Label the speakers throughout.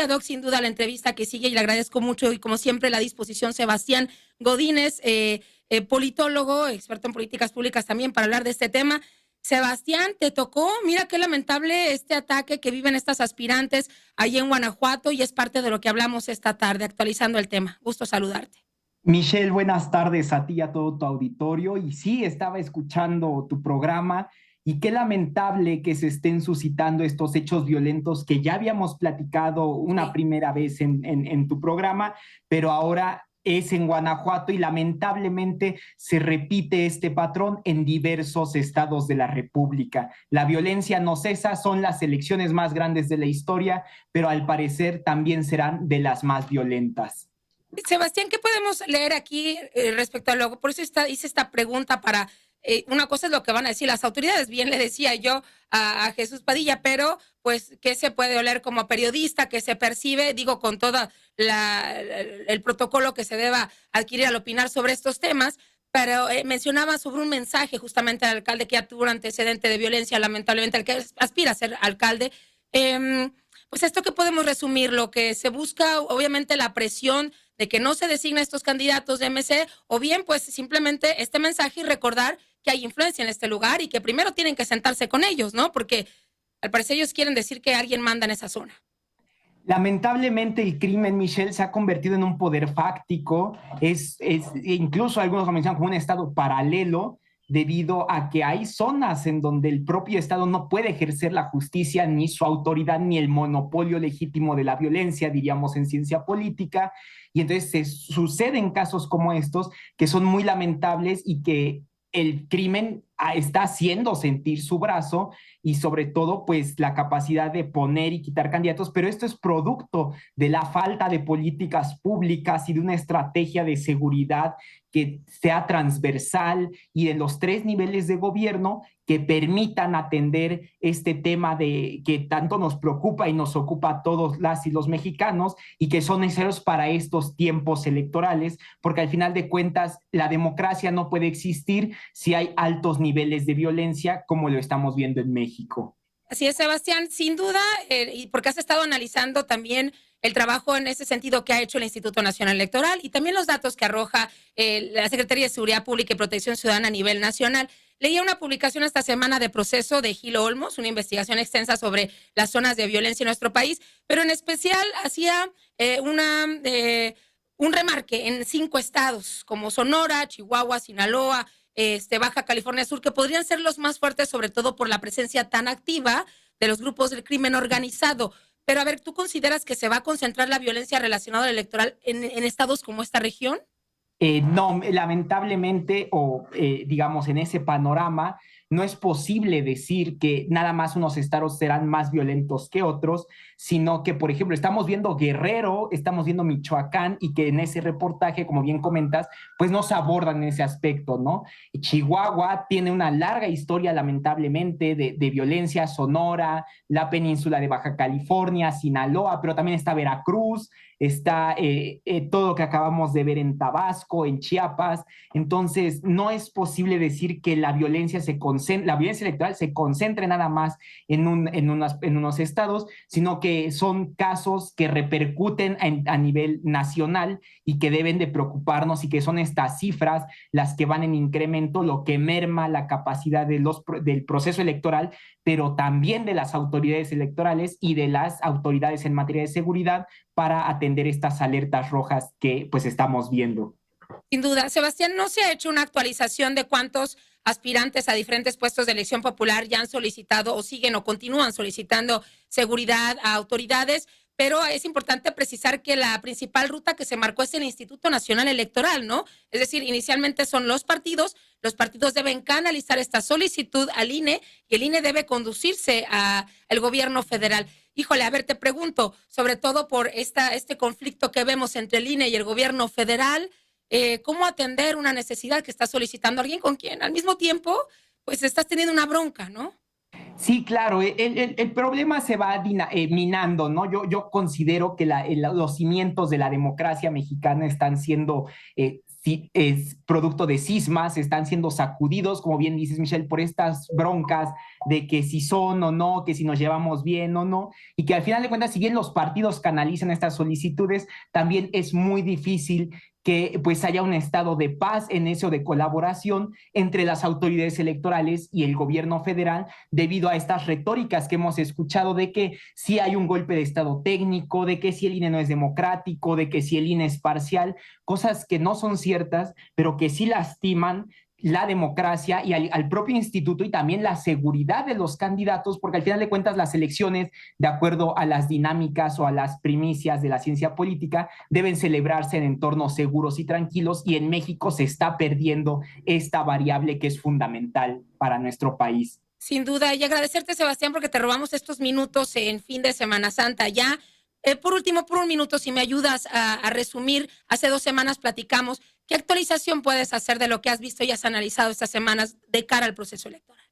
Speaker 1: Doc, sin duda la entrevista que sigue y le agradezco mucho y como siempre la disposición Sebastián Godínez, politólogo, experto en políticas públicas también para hablar de este tema. Sebastián, te tocó, mira qué lamentable este ataque que viven estas aspirantes allí en Guanajuato y es parte de lo que hablamos esta tarde, actualizando el tema. Gusto saludarte.
Speaker 2: Michelle, buenas tardes a ti y a todo tu auditorio. Y sí, estaba escuchando tu programa y qué lamentable que se estén suscitando estos hechos violentos que ya habíamos platicado una
Speaker 1: Sí.
Speaker 2: primera vez en tu programa, pero ahora es en Guanajuato y lamentablemente se repite este patrón en diversos estados de la República. La violencia no cesa, son las elecciones más grandes de la historia, pero al parecer también serán de las más violentas.
Speaker 1: Sebastián, ¿qué podemos leer aquí respecto a lo? Por eso hice esta pregunta para, una cosa es lo que van a decir las autoridades, bien le decía yo a Jesús Padilla, pero pues, ¿qué se puede oler como periodista, que se percibe, digo, con todo el protocolo que se deba adquirir al opinar sobre estos temas? Pero mencionaba sobre un mensaje justamente al alcalde que ya tuvo un antecedente de violencia, lamentablemente, el que aspira a ser alcalde. Pues esto que podemos resumir, lo que se busca, obviamente la presión de que no se designa estos candidatos de MC, o bien pues simplemente este mensaje y recordar que hay influencia en este lugar y que primero tienen que sentarse con ellos, ¿no? Porque al parecer ellos quieren decir que alguien manda en esa zona.
Speaker 2: Lamentablemente el crimen, Michelle, se ha convertido en un poder fáctico, incluso algunos lo mencionan como un estado paralelo, debido a que hay zonas en donde el propio Estado no puede ejercer la justicia, ni su autoridad, ni el monopolio legítimo de la violencia, diríamos en ciencia política, y entonces se suceden casos como estos que son muy lamentables y que el crimen está haciendo sentir su brazo y sobre todo pues la capacidad de poner y quitar candidatos, pero esto es producto de la falta de políticas públicas y de una estrategia de seguridad que sea transversal y de los tres niveles de gobierno que permitan atender este tema de que tanto nos preocupa y nos ocupa a todos las y los mexicanos y que son necesarios para estos tiempos electorales, porque al final de cuentas la democracia no puede existir si hay altos niveles de violencia como lo estamos viendo en México.
Speaker 1: Así es, Sebastián, sin duda, y porque has estado analizando también el trabajo en ese sentido que ha hecho el Instituto Nacional Electoral y también los datos que arroja la Secretaría de Seguridad Pública y Protección Ciudadana a nivel nacional. Leía una publicación esta semana de Proceso de Gil Olmos, una investigación extensa sobre las zonas de violencia en nuestro país, pero en especial hacía un remarque en 5 estados como Sonora, Chihuahua, Sinaloa, Baja California Sur, que podrían ser los más fuertes, sobre todo por la presencia tan activa de los grupos del crimen organizado. Pero a ver, ¿tú consideras que se va a concentrar la violencia relacionada al electoral en estados como esta región?
Speaker 2: No, lamentablemente, o digamos en ese panorama, no es posible decir que nada más unos estados serán más violentos que otros, sino que, por ejemplo, estamos viendo Guerrero, estamos viendo Michoacán y que en ese reportaje, como bien comentas, pues no se abordan ese aspecto, ¿no? Chihuahua tiene una larga historia, lamentablemente, de violencia, Sonora, la península de Baja California, Sinaloa, pero también está Veracruz, está todo lo que acabamos de ver en Tabasco, en Chiapas. Entonces, no es posible decir que la violencia electoral se concentre nada más en unos estados, sino que son casos que repercuten a nivel nacional y que deben de preocuparnos y que son estas cifras las que van en incremento, lo que merma la capacidad del proceso electoral, pero también de las autoridades electorales y de las autoridades en materia de seguridad para atender estas alertas rojas que pues estamos viendo.
Speaker 1: Sin duda. Sebastián, ¿no se ha hecho una actualización de cuántos aspirantes a diferentes puestos de elección popular ya han solicitado o siguen o continúan solicitando seguridad a autoridades? Pero es importante precisar que la principal ruta que se marcó es el Instituto Nacional Electoral, ¿no? Es decir, inicialmente son los partidos deben canalizar esta solicitud al INE y el INE debe conducirse al gobierno federal. Híjole, a ver, te pregunto, sobre todo por este conflicto que vemos entre el INE y el gobierno federal, cómo atender una necesidad que está solicitando alguien con quien al mismo tiempo, pues estás teniendo una bronca, ¿no?
Speaker 2: Sí, claro, el problema se va minando, ¿no? Yo considero que los cimientos de la democracia mexicana están siendo es producto de cismas, están siendo sacudidos, como bien dices, Michelle, por estas broncas de que si son o no, que si nos llevamos bien o no, y que al final de cuentas, si bien los partidos canalizan estas solicitudes, también es muy difícil que pues haya un estado de paz en eso de colaboración entre las autoridades electorales y el gobierno federal debido a estas retóricas que hemos escuchado de que si hay un golpe de estado técnico, de que si el INE no es democrático, de que si el INE es parcial, cosas que no son ciertas, pero que sí lastiman la democracia y al propio instituto y también la seguridad de los candidatos, porque al final de cuentas las elecciones, de acuerdo a las dinámicas o a las primicias de la ciencia política, deben celebrarse en entornos seguros y tranquilos y en México se está perdiendo esta variable que es fundamental para nuestro país.
Speaker 1: Sin duda, y agradecerte, Sebastián, porque te robamos estos minutos en fin de Semana Santa. Ya, por último, por un minuto, si me ayudas a resumir, hace 2 semanas platicamos, ¿qué actualización puedes hacer de lo que has visto y has analizado estas semanas de cara al proceso electoral?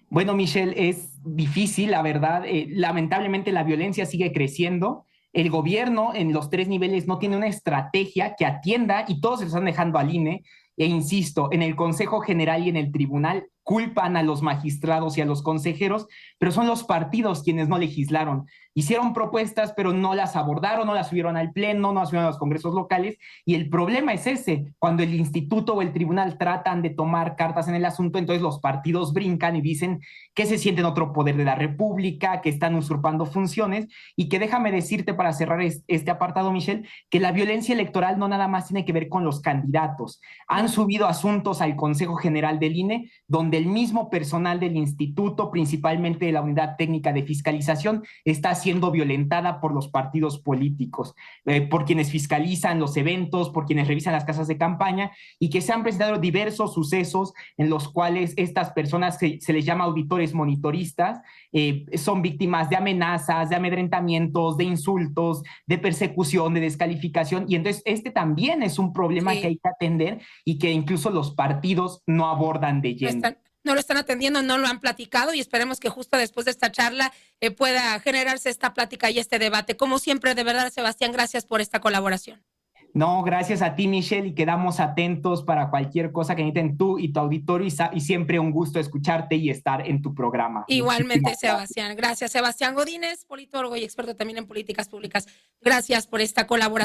Speaker 2: Bueno, Michelle, es difícil, la verdad. Lamentablemente la violencia sigue creciendo. El gobierno en los tres niveles no tiene una estrategia que atienda y todos se lo están dejando al INE. E insisto, en el Consejo General y en el Tribunal culpan a los magistrados y a los consejeros, pero son los partidos quienes no legislaron. Hicieron propuestas, pero no las abordaron, no las subieron al Pleno, no las subieron a los congresos locales. Y el problema es ese, cuando el instituto o el tribunal tratan de tomar cartas en el asunto, entonces los partidos brincan y dicen que se sienten otro poder de la República, que están usurpando funciones y que déjame decirte para cerrar este apartado, Michelle, que la violencia electoral no nada más tiene que ver con los candidatos. Han subido asuntos al Consejo General del INE, donde el mismo personal del instituto, principalmente de la Unidad Técnica de Fiscalización, está siendo violentada por los partidos políticos, por quienes fiscalizan los eventos, por quienes revisan las casas de campaña y que se han presentado diversos sucesos en los cuales estas personas se les llama auditores monitoristas, son víctimas de amenazas, de amedrentamientos, de insultos, de persecución, de descalificación y entonces este también es un problema que hay que atender y que incluso los partidos no abordan de lleno.
Speaker 1: No lo están atendiendo, no lo han platicado y esperemos que justo después de esta charla pueda generarse esta plática y este debate. Como siempre, de verdad, Sebastián, gracias por esta colaboración.
Speaker 2: No, gracias a ti, Michelle, y quedamos atentos para cualquier cosa que necesiten tú y tu auditorio y siempre un gusto escucharte y estar en tu programa.
Speaker 1: Igualmente, Sebastián. Gracias, Sebastián Godínez, politólogo y experto también en políticas públicas. Gracias por esta colaboración.